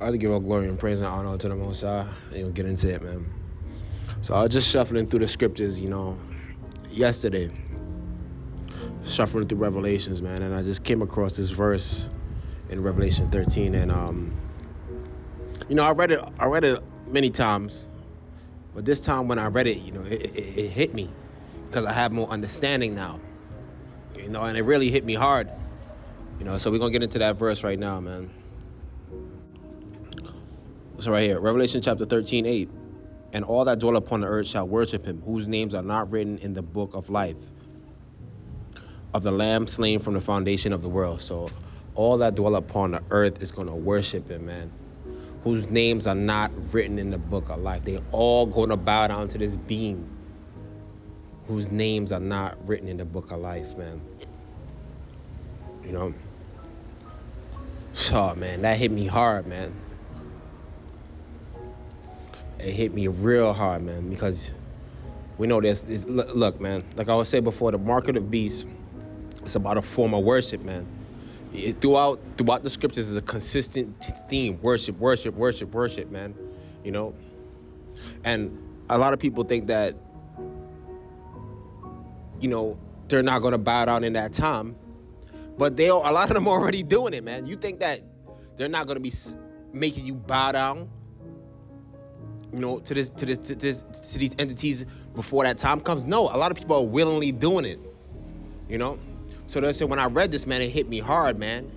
I to give all glory and praise and honor to the Most High. And we'll get into it, man. So I was just shuffling through the scriptures, yesterday, shuffling through Revelations, man, and I just came across this verse in Revelation 13, and I read it many times, but this time when I read it, it hit me because I have more understanding now, and it really hit me hard, So we're gonna get into that verse right now, man. So right here, Revelation chapter 13:8. And all that dwell upon the earth shall worship him, whose names are not written in the book of life of the Lamb slain from the foundation of the world. So all that dwell upon the earth is going to worship him, man. Whose names are not written in the book of life. They all going to bow down to this being whose names are not written in the book of life, man. So, man, that hit me hard, man. It hit me real hard, man, because we know this. Look, man, like I was saying before, the mark of the beast, it's about a form of worship, man. Throughout the scriptures is a consistent theme: worship, worship, worship, worship, man. And a lot of people think that, they're not going to bow down in that time, but a lot of them are already doing it, man. You think that they're not going to be making you bow down, to these entities before that time comes? No, a lot of people are willingly doing it, So that's when I read this, man, it hit me hard, man,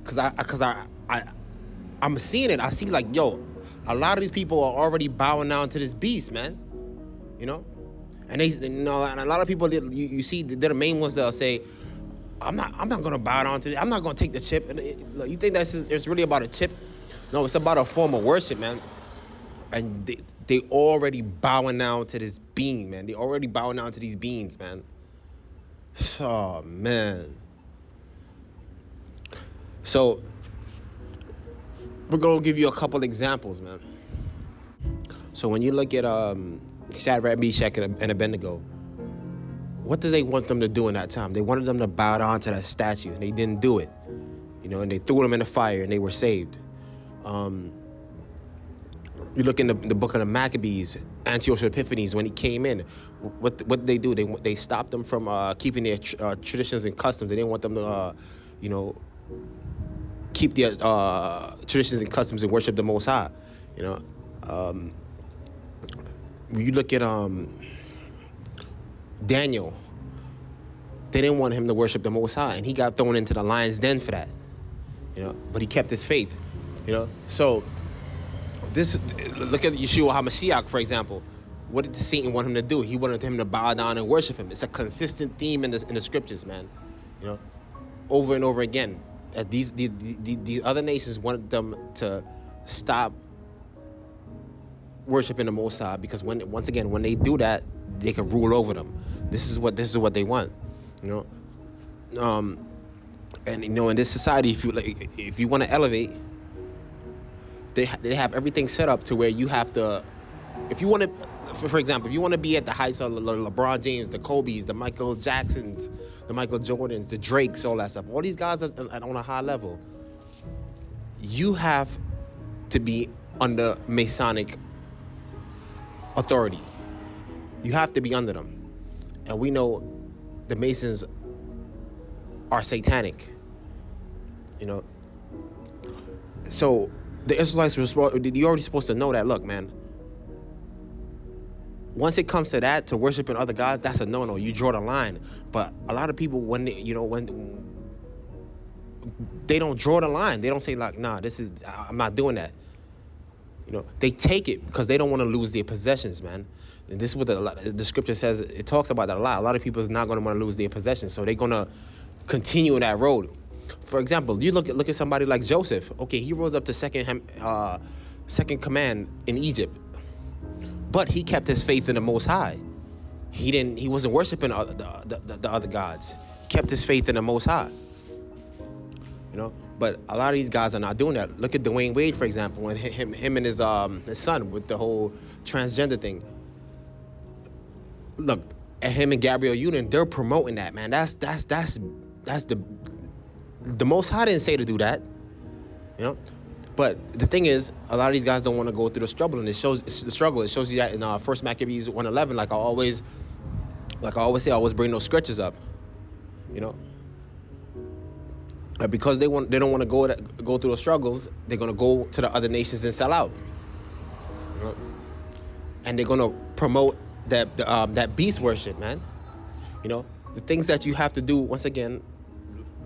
because I'm seeing it. I see like, a lot of these people are already bowing down to this beast, man, and and a lot of people, you see, they're the main ones that'll say, I'm not gonna bow down to it. I'm not gonna take the chip. And you think it's really about a chip? No, it's about a form of worship, man. And they already bowing down to this being, man. They already bowing down to these beings, man. Oh, man. So, we're going to give you a couple examples, man. So, when you look at Shadrach, Meshach, and Abednego, what did they want them to do in that time? They wanted them to bow down to that statue, and they didn't do it. And they threw them in the fire, and they were saved. You look in the book of the Maccabees, Antiochus Epiphanes, when he came in, what did they do? They stopped them from keeping their traditions and customs. They didn't want them to, keep their traditions and customs and worship the Most High. You look at Daniel. They didn't want him to worship the Most High, and he got thrown into the lion's den for that. But he kept his faith. So. Look at Yeshua HaMashiach, for example. What did Satan want him to do? He wanted him to bow down and worship him. It's a consistent theme in the scriptures, man. Over and over again. These other nations wanted them to stop worshiping the Most High, because when they do that, they can rule over them. This is what they want. And in this society, if you want to elevate, they have everything set up to where you have to, if you want to, for example, if you want to be at the heights of LeBron James, the Kobe's, the Michael Jacksons, the Michael Jordans, the Drakes, all that stuff, all these guys are on a high level, you have to be under Masonic authority. You have to be under them. And we know the Masons are satanic, So the Israelites were you're already supposed to know that. Look, man, once it comes to that, to worshiping other gods, that's a no-no. You draw the line. But a lot of people, when they don't draw the line, they don't say like, nah, I'm not doing that. They take it because they don't want to lose their possessions, man. And this is what the scripture says. It talks about that a lot. A lot of people is not going to want to lose their possessions, so they're going to continue that road. For example, you look at somebody like Joseph. Okay, he rose up to second command in Egypt, but he kept his faith in the Most High. He wasn't worshiping the other gods. He kept his faith in the Most High. But a lot of these guys are not doing that. Look at Dwayne Wade, for example, and him and his son with the whole transgender thing. Look at him and Gabrielle Union. They're promoting that, man. That's the Most High didn't say to do that. But the thing is, a lot of these guys don't want to go through the struggle, and it shows the struggle. It shows you that in First Maccabees 1:11. Like I always say, I always bring those scriptures up. You know, because they don't want to go through the struggles. They're gonna go to the other nations and sell out. You know? And they're gonna promote that beast worship, man. You know, the things that you have to do. Once again,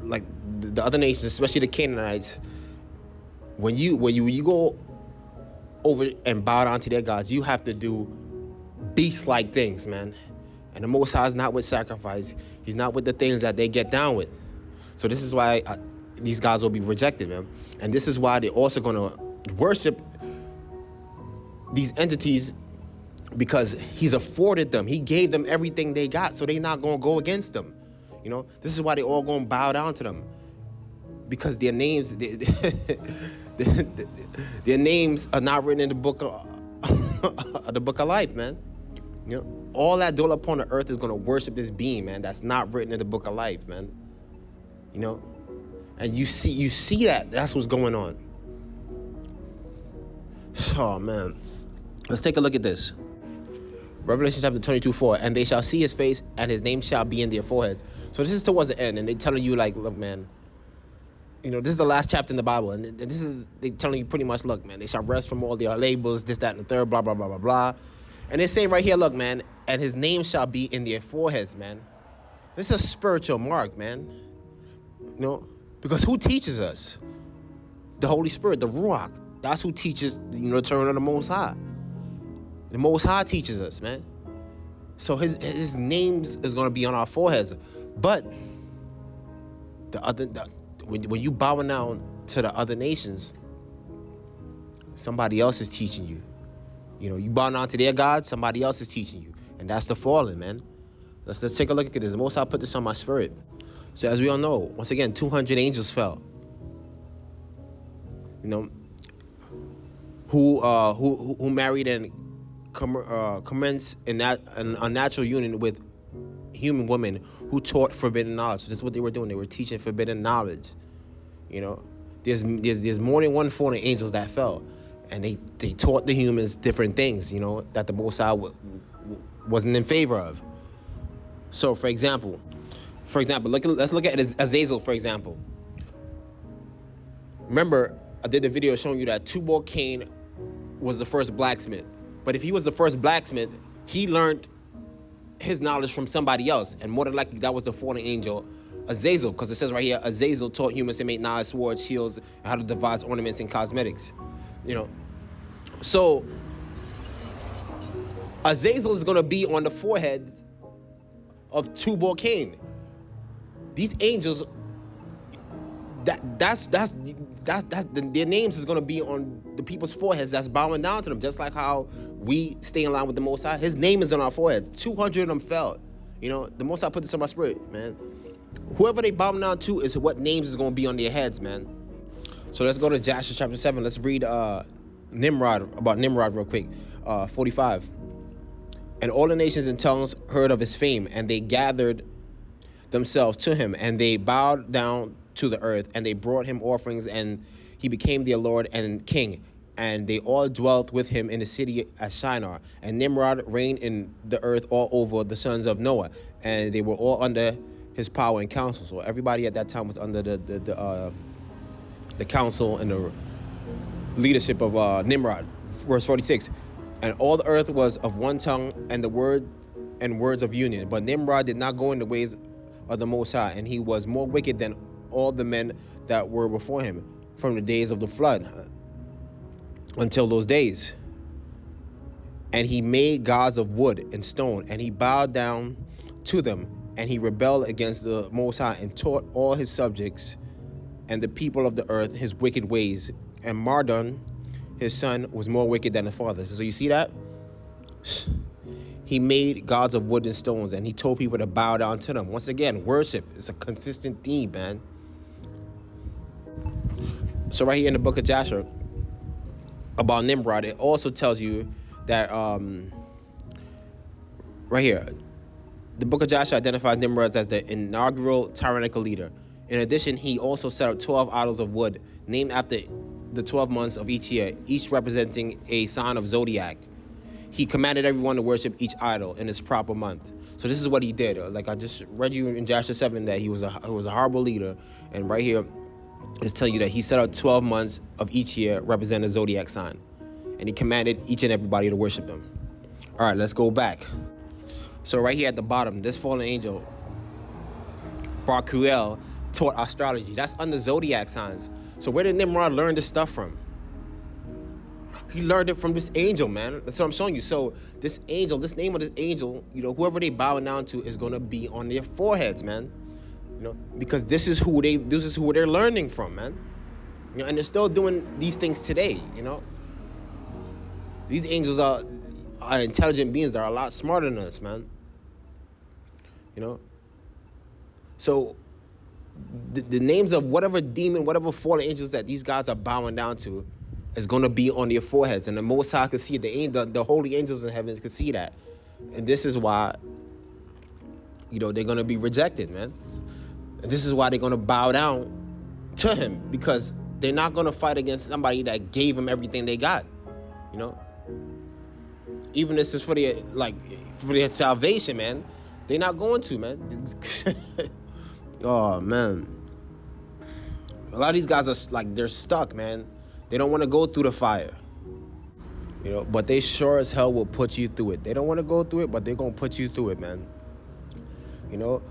like the other nations, especially the Canaanites. When you go over and bow down to their gods, you have to do beast-like things, man. And the Most High is not with sacrifice. He's not with the things that they get down with. So this is why these guys will be rejected, man. And this is why they're also going to worship these entities, because he's afforded them. He gave them everything they got, so they're not going to go against them. You know, this is why they all going to bow down to them, because their names, their names are not written in the book of life, man. You know, all that dwell upon the earth is going to worship this being, man. That's not written in the book of life, man. You know, and you see that's what's going on. Oh man, let's take a look at this. Revelation chapter 22:4, and they shall see his face, and his name shall be in their foreheads. So this is towards the end, and they telling you like, look, man. You know, this is the last chapter in the Bible, and this is they telling you pretty much, look, man, they shall rest from all their labels, this, that, and the third, blah, blah, blah, blah, blah. And they're saying right here, look, man, and his name shall be in their foreheads, man. This is a spiritual mark, man. You know, because who teaches us? The Holy Spirit, the Ruach. That's who teaches, you know, the turn of the Most High. The Most High teaches us, man. So his names is going to be on our foreheads. But when you bowing down to the other nations, somebody else is teaching you. You know, you bow down to their God, somebody else is teaching you. And that's the fallen, man. Let's take a look at this. The Most High put this on my spirit. So as we all know, once again, 200 angels fell. You know, who married and commenced in that an unnatural union with human women who taught forbidden knowledge. So this is what they were doing. They were teaching forbidden knowledge. You know, there's more than one fallen angels that fell, and they taught the humans different things. You know, that the Most High wasn't in favor of. So, for example, let's look at Azazel, for example. Remember, I did the video showing you that Tubal-Cain was the first blacksmith. But if he was the first blacksmith, he learned his knowledge from somebody else. And more than likely, that was the fallen angel, Azazel. Because it says right here, Azazel taught humans to make knives, swords, shields, and how to devise ornaments and cosmetics. You know, so Azazel is going to be on the forehead of Tubal-Cain. These angels, their names is going to be on the people's foreheads that's bowing down to them, just like how we stay in line with the Most High. His name is on our foreheads. 200 of them fell. You know, the Most High put this in my spirit, man. Whoever they bow down to is what names is going to be on their heads, man. So let's go to Joshua chapter 7. Let's read Nimrod real quick. 45. And all the nations and tongues heard of his fame, and they gathered themselves to him, and they bowed down to the earth, and they brought him offerings, and he became their Lord and King. And they all dwelt with him in the city at Shinar. And Nimrod reigned in the earth all over the sons of Noah, and they were all under his power and counsel. So everybody at that time was under the counsel and the leadership of Nimrod. Verse 46. And all the earth was of one tongue and the word and words of union. But Nimrod did not go in the ways of the Most High, and he was more wicked than all the men that were before him from the days of the flood until those days. And he made gods of wood and stone, and he bowed down to them, and he rebelled against the Most High and taught all his subjects and the people of the earth his wicked ways. And Mardon, his son, was more wicked than the father. So you see that? He made gods of wood and stones, and he told people to bow down to them. Once again, worship is a consistent theme, man. So right here in the book of Joshua, about Nimrod, it also tells you that, right here, the book of Joshua identifies Nimrod as the inaugural tyrannical leader. In addition, he also set up 12 idols of wood, named after the 12 months of each year, each representing a sign of zodiac. He commanded everyone to worship each idol in its proper month. So this is what he did. Like I just read you in Joshua 7 that he was a horrible leader. And right here, it's telling you that he set out 12 months of each year representing a zodiac sign. And he commanded each and everybody to worship him. All right, let's go back. So right here at the bottom, this fallen angel, Barkuel, taught astrology. That's under zodiac signs. So where did Nimrod learn this stuff from? He learned it from this angel, man. That's what I'm showing you. So this angel, this name of this angel, whoever they bow down to is gonna be on their foreheads, man. Because this is who they're learning from, man. And they're still doing these things today, These angels are intelligent beings that are a lot smarter than us, man. So the names of whatever demon, whatever fallen angels that these guys are bowing down to is going to be on their foreheads. And the Most High could see it. The holy angels in heaven could see that. And this is why, they're going to be rejected, man. And this is why they're going to bow down to him, because they're not going to fight against somebody that gave them everything they got, Even if this is for their salvation, man. They're not going to, man. Oh, man. A lot of these guys are they're stuck, man. They don't want to go through the fire. But they sure as hell will put you through it. They don't want to go through it, but they're going to put you through it, man.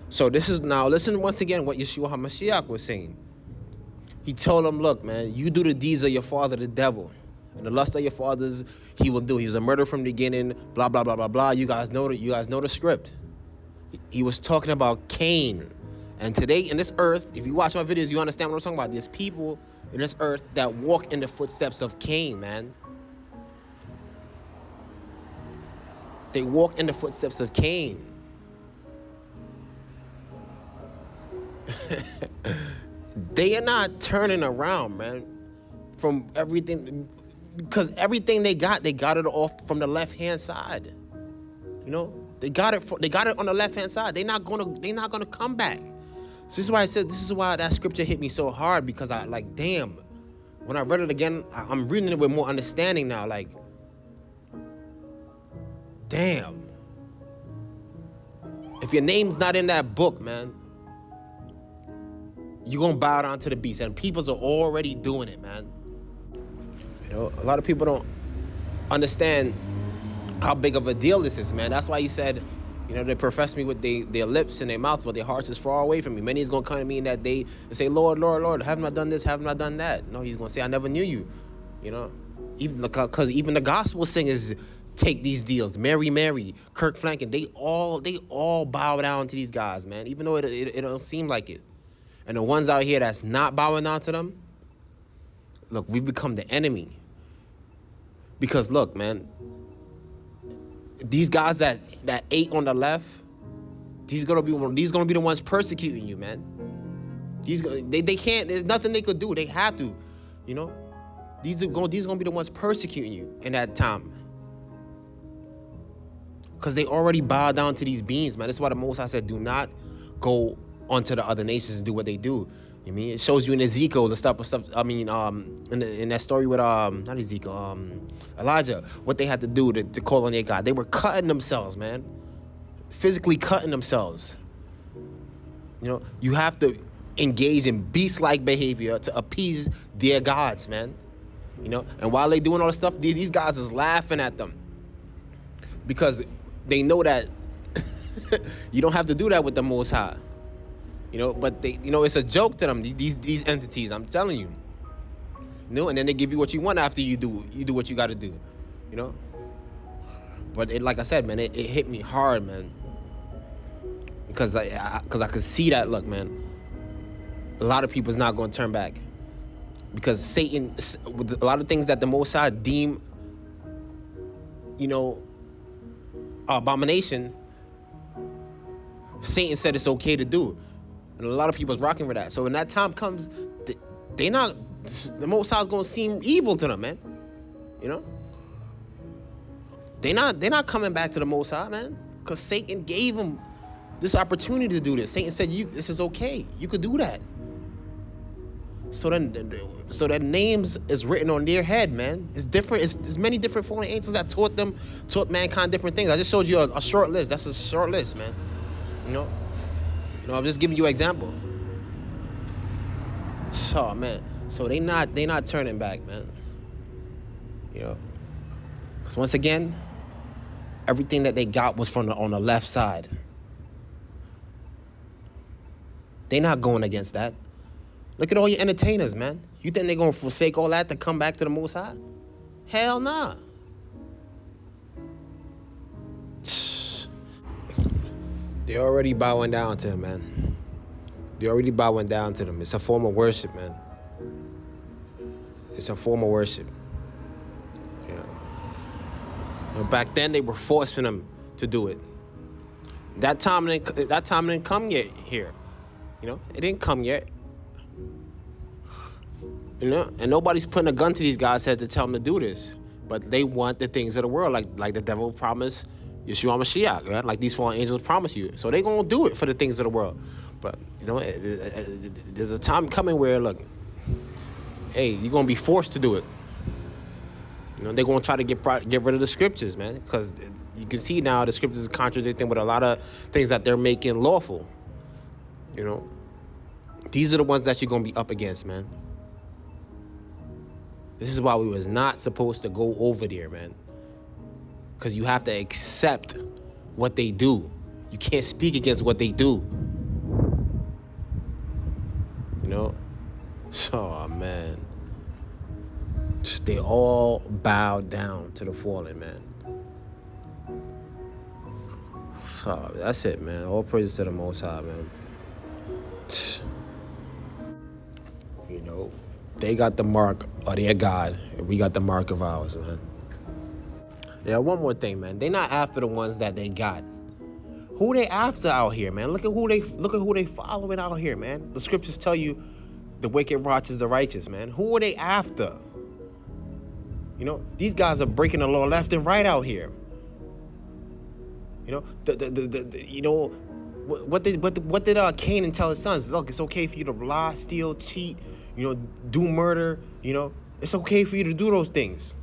So this is now, listen once again what Yeshua HaMashiach was saying. He told them, look, man, you do the deeds of your father, the devil. And the lust of your fathers, he will do. He was a murderer from the beginning, blah, blah, blah, blah, blah. You guys know the script. He was talking about Cain. And today in this earth, if you watch my videos, you understand what I'm talking about. There's people in this earth that walk in the footsteps of Cain, man. They walk in the footsteps of Cain. They are not turning around, man, from everything, because everything they got it off from the left-hand side. They got it on the left-hand side. They're not gonna come back. So this is why I said, this is why that scripture hit me so hard, because damn, when I read it again, I'm reading it with more understanding now. Damn. If your name's not in that book, man, you're gonna bow down to the beast, and peoples are already doing it, man. A lot of people don't understand how big of a deal this is, man. That's why he said, they profess me with their lips and their mouths, but their hearts is far away from me. Many is going to come to me in that day and say, Lord, Lord, Lord, haven't I done this? Haven't I done that? No, he's going to say, I never knew you. Because even the gospel singers take these deals. Mary, Mary, Kirk Franklin, they all bow down to these guys, man, even though it don't seem like it. And the ones out here that's not bowing down to them, look, we've become the enemy. Because look, man, these guys that ate on the left, these gonna be the ones persecuting you, man. They can't. There's nothing they could do. They have to, These are gonna be the ones persecuting you in that time, because they already bow down to these beings, man. That's why the Most High said, do not go onto the other nations and do what they do. It shows you in Ezekiel the stuff. In that story with not Ezekiel, Elijah, what they had to do to call on their God. They were cutting themselves, man, physically cutting themselves. You have to engage in beast-like behavior to appease their gods, man. And while they doing all this stuff, these guys is laughing at them, because they know that you don't have to do that with the Most High. But they, it's a joke to them, these entities, I'm telling you. And then they give you what you want after you do what you got to do, But like I said, man, it hit me hard, man, because I could see that. Look, man, a lot of people's not going to turn back, because Satan, with a lot of things that the Most High deem, abomination, Satan said it's okay to do. And a lot of people's rocking for that. So when that time comes, the Most High is going to seem evil to them, man. They're not coming back to the Most High, man, because Satan gave them this opportunity to do this. Satan said, this is okay. You could do that. So their names is written on their head, man. It's different. It's many different fallen angels that taught mankind different things. I just showed you a short list. That's a short list, man. I'm just giving you an example. So, man. So they not turning back, man. Because once again, everything that they got was on the left side. They not going against that. Look at all your entertainers, man. You think they're going to forsake all that to come back to the Most High? Hell nah. They're already bowing down to him, man. They're already bowing down to them. It's a form of worship, man. It's a form of worship. Back then, they were forcing them to do it. That time didn't come yet here. It didn't come yet. And nobody's putting a gun to these guys' heads to tell them to do this. But they want the things of the world, like the devil promised Yeshua Mashiach, right? Like these fallen angels promise you. So they're going to do it for the things of the world. But, there's a time coming where, look, hey, you're going to be forced to do it. They're going to try to get rid of the scriptures, man. Because you can see now the scriptures is contradicting with a lot of things that they're making lawful. These are the ones that you're going to be up against, man. This is why we was not supposed to go over there, man. Because you have to accept what they do. You can't speak against what they do. So, man. They all bow down to the fallen, man. So, that's it, man. All praises to the Most High, man. They got the mark of their God, and we got the mark of ours, man. Yeah, one more thing, man. They not after the ones that they got. Who they after out here, man? Look at who they following out here, man. The scriptures tell you the wicked watches the righteous, man. Who are they after? These guys are breaking the law left and right out here. What did Canaan tell his sons? Look, it's okay for you to lie, steal, cheat, do murder. It's okay for you to do those things.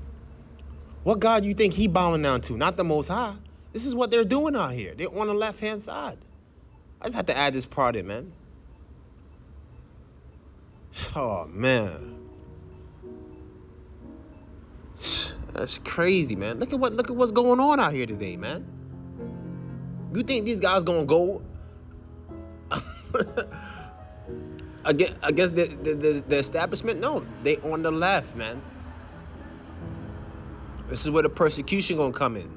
What God you think he bowing down to? Not the Most High. This is what they're doing out here. They're on the left-hand side. I just have to add this part in, man. Oh, man. That's crazy, man. Look at what's going on out here today, man. You think these guys gonna go against the establishment? No, they on the left, man. This is where the persecution gonna come in.